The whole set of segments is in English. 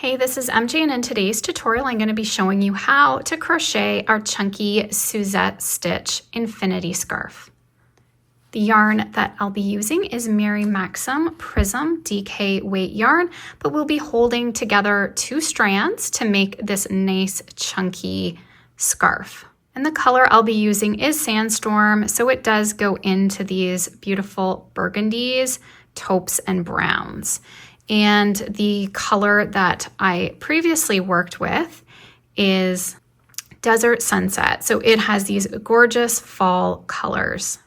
Hey, this is MJ, and in today's tutorial I'm going to be showing you how to crochet our Chunky Suzette Infinity Scarf. The yarn that I'll be using is Maxim Prism DK weight yarn, but we'll be holding together 2 strands to make this nice chunky scarf. And the color I'll be using is Sandstorm, so it does go into these beautiful burgundies, taupes, and browns. And the color that I previously worked with is Desert Sunset. So it has these gorgeous fall colors.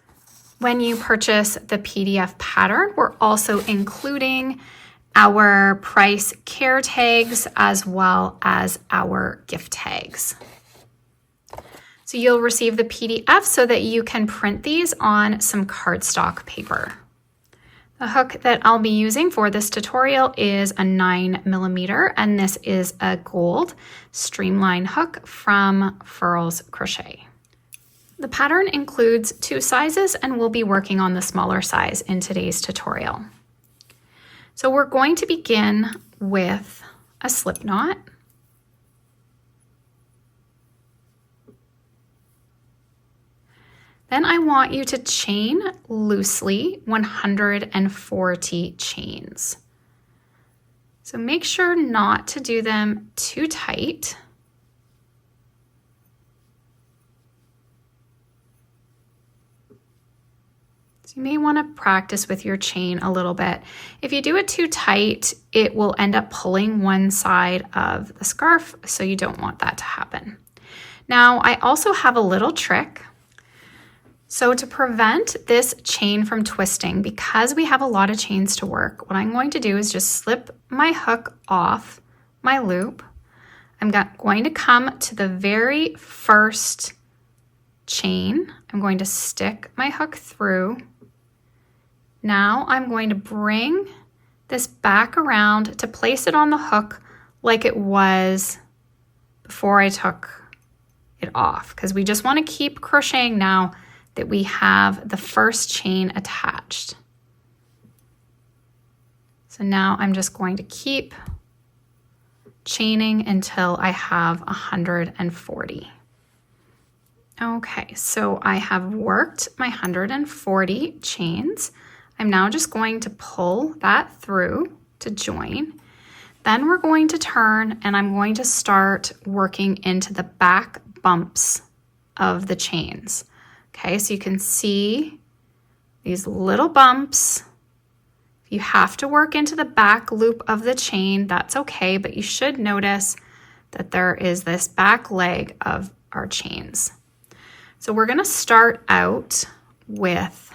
When you purchase the PDF pattern, we're also including our price care tags as well as our gift tags. So you'll receive the PDF so that you can print these on some cardstock paper. The hook that I'll be using for this tutorial is a 9mm, and this is a gold streamline hook from Furls Crochet. The pattern includes 2 sizes, and we'll be working on the smaller size in today's tutorial. So we're going to begin with a slip knot. Then I want you to chain loosely 140 chains. So make sure not to do them too tight. So you may want to practice with your chain a little bit. If you do it too tight, it will end up pulling one side of the scarf, so you don't want that to happen. Now, I also have a little trick. So to prevent this chain from twisting, because we have a lot of chains to work, what I'm going to do is just slip my hook off my loop. I'm going to come to the very first chain. I'm going to stick my hook through. Now I'm going to bring this back around to place it on the hook like it was before I took it off, because we just want to keep crocheting now that we have the first chain attached. So now I'm just going to keep chaining until I have 140. Okay, so I have worked my 140 chains. I'm now just going to pull that through to join. Then we're going to turn, and I'm going to start working into the back bumps of the chains. Okay, so you can see these little bumps. If you have to work into the back loop of the chain, that's okay, but you should notice that there is this back leg of our chains. So we're going to start out with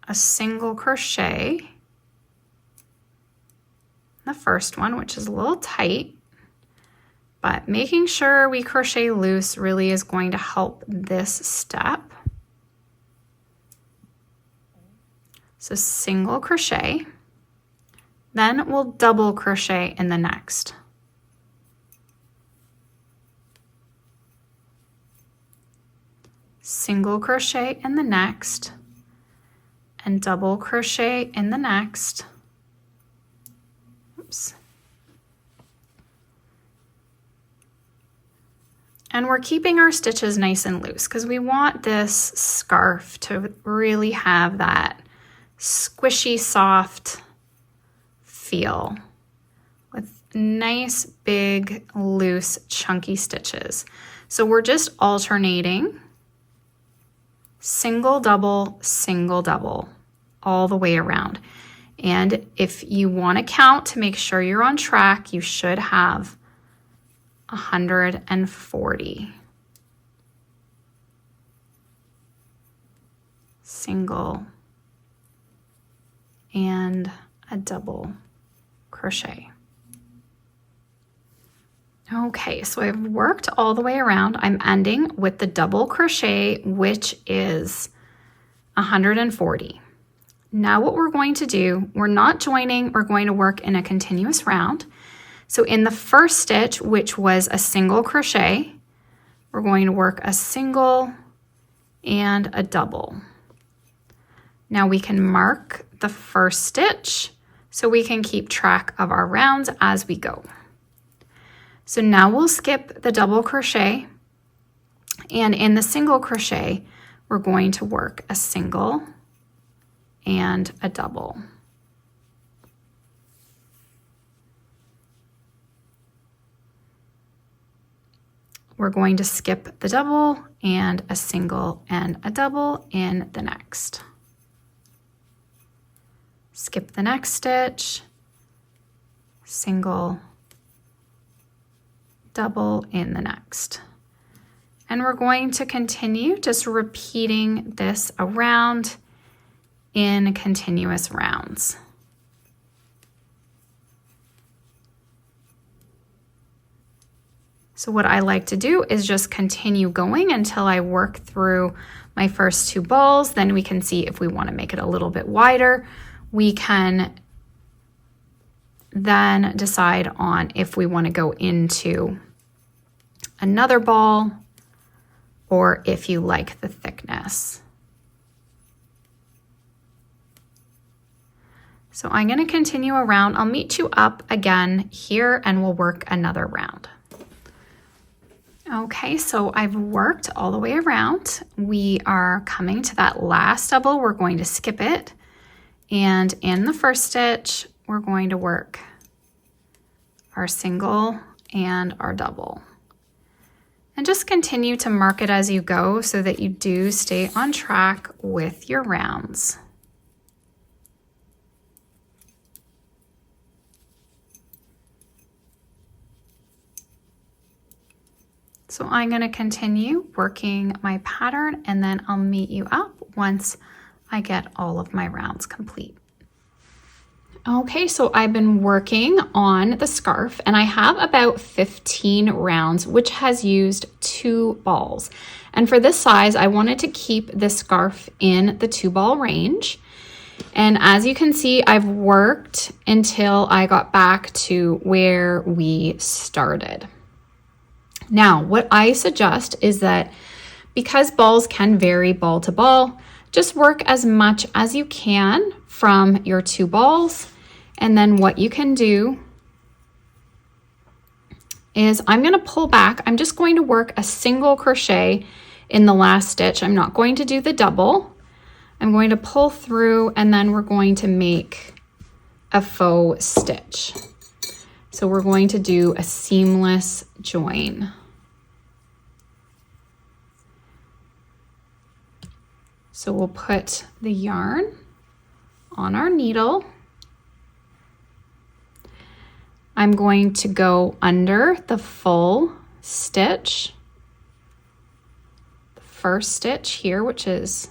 a single crochet, the first one, which is a little tight. But making sure we crochet loose really is going to help this step. So single crochet, then we'll double crochet in the next. Single crochet in the next, and double crochet in the next. Oops. And we're keeping our stitches nice and loose because we want this scarf to really have that squishy, soft feel with nice, big, loose, chunky stitches. So we're just alternating single, double, all the way around. And if you want to count to make sure you're on track, you should have 140. Single and a double crochet. Okay, so I've worked all the way around. I'm ending with the double crochet, which is 140. Now what we're going to do, we're not joining, we're going to work in a continuous round. So in the first stitch, which was a single crochet, we're going to work a single and a double. Now we can mark the first stitch so we can keep track of our rounds as we go. So now we'll skip the double crochet, and in the single crochet, we're going to work a single and a double. We're going to skip the double and a single and a double in the next. Skip the next stitch, single, double in the next. And we're going to continue just repeating this around in continuous rounds. So what I like to do is just continue going until I work through my first two balls. Then we can see if we want to make it a little bit wider. We can then decide on if we want to go into another ball or if you like the thickness. So I'm going to continue around. I'll meet you up again here and we'll work another round. Okay, so I've worked all the way around. We are coming to that last double. We're going to skip it. And in the first stitch, we're going to work our single and our double. And just continue to mark it as you go so that you do stay on track with your rounds. So I'm going to continue working my pattern and then I'll meet you up once I get all of my rounds complete. Okay, so I've been working on the scarf and I have about 15 rounds, which has used 2 balls. And for this size, I wanted to keep the scarf in the 2-ball range. And as you can see, I've worked until I got back to where we started. Now, what I suggest is that because balls can vary ball to ball, just work as much as you can from your 2 balls. And then what you can do is I'm going to pull back. I'm just going to work a single crochet in the last stitch. I'm not going to do the double. I'm going to pull through and then we're going to make a faux stitch. So we're going to do a seamless join. So we'll put the yarn on our needle. I'm going to go under the full stitch, the first stitch here, which is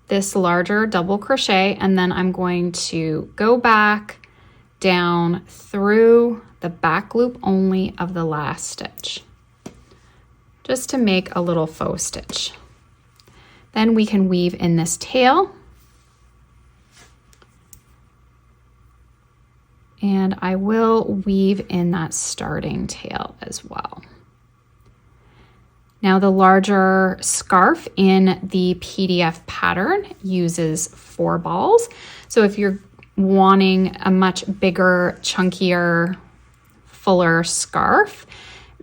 this larger double crochet, and then I'm going to go back down through the back loop only of the last stitch, just to make a little faux stitch. Then we can weave in this tail. And I will weave in that starting tail as well. Now the larger scarf in the PDF pattern uses 4 balls. So if you're wanting a much bigger, chunkier, fuller scarf,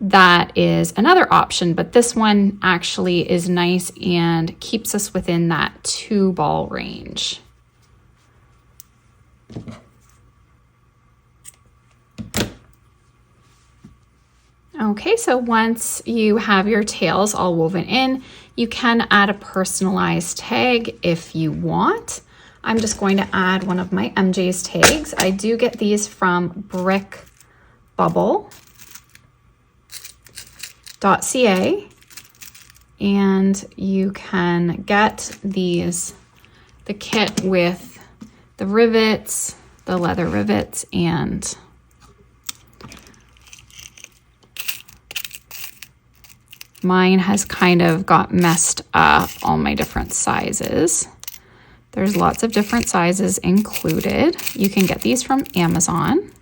that is another option, but this one actually is nice and keeps us within that 2-ball range. Okay, so once you have your tails all woven in, you can add a personalized tag if you want. I'm just going to add one of my MJ's tags. I do get these from brickbubble.ca, and you can get these, the kit with the rivets, the leather rivets, and mine has kind of got messed up, all my different sizes. There's lots of different sizes included. You can get these from Amazon.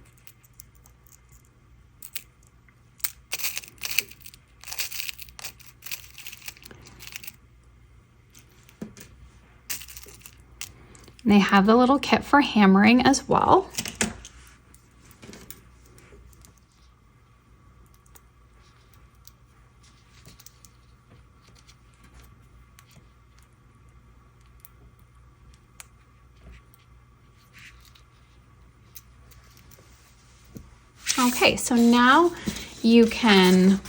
And they have the little kit for hammering as well. Okay, so now you can,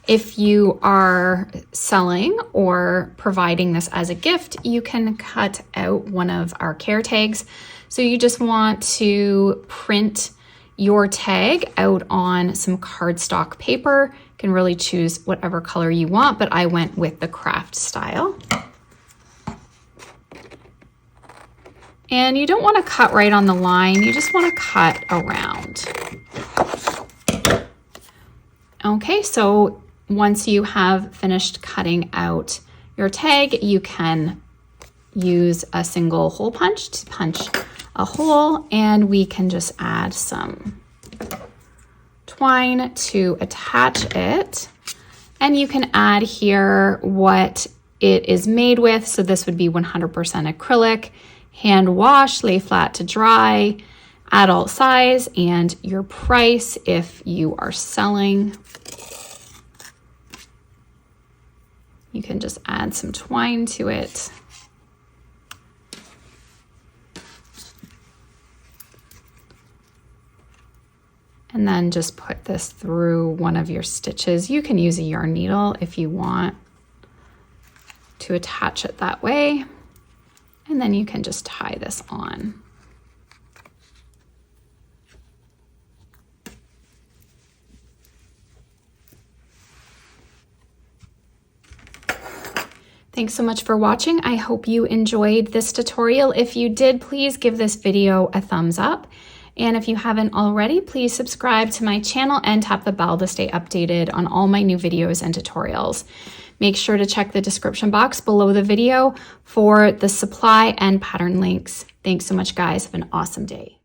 if you are selling or providing this as a gift, you can cut out one of our care tags. So you just want to print your tag out on some cardstock paper. You can really choose whatever color you want, but I went with the craft style. And you don't want to cut right on the line, you just want to cut around. Okay, so once you have finished cutting out your tag, you can use a single hole punch to punch a hole, and we can just add some twine to attach it. And you can add here what it is made with. So this would be 100% acrylic, hand wash, lay flat to dry, adult size, and your price if you are selling. You can just add some twine to it. And then just put this through one of your stitches. You can use a yarn needle if you want to attach it that way. And then you can just tie this on. Thanks so much for watching. I hope you enjoyed this tutorial. If you did, please give this video a thumbs up. And if you haven't already, please subscribe to my channel and tap the bell to stay updated on all my new videos and tutorials. Make sure to check the description box below the video for the supply and pattern links. Thanks so much, guys. Have an awesome day.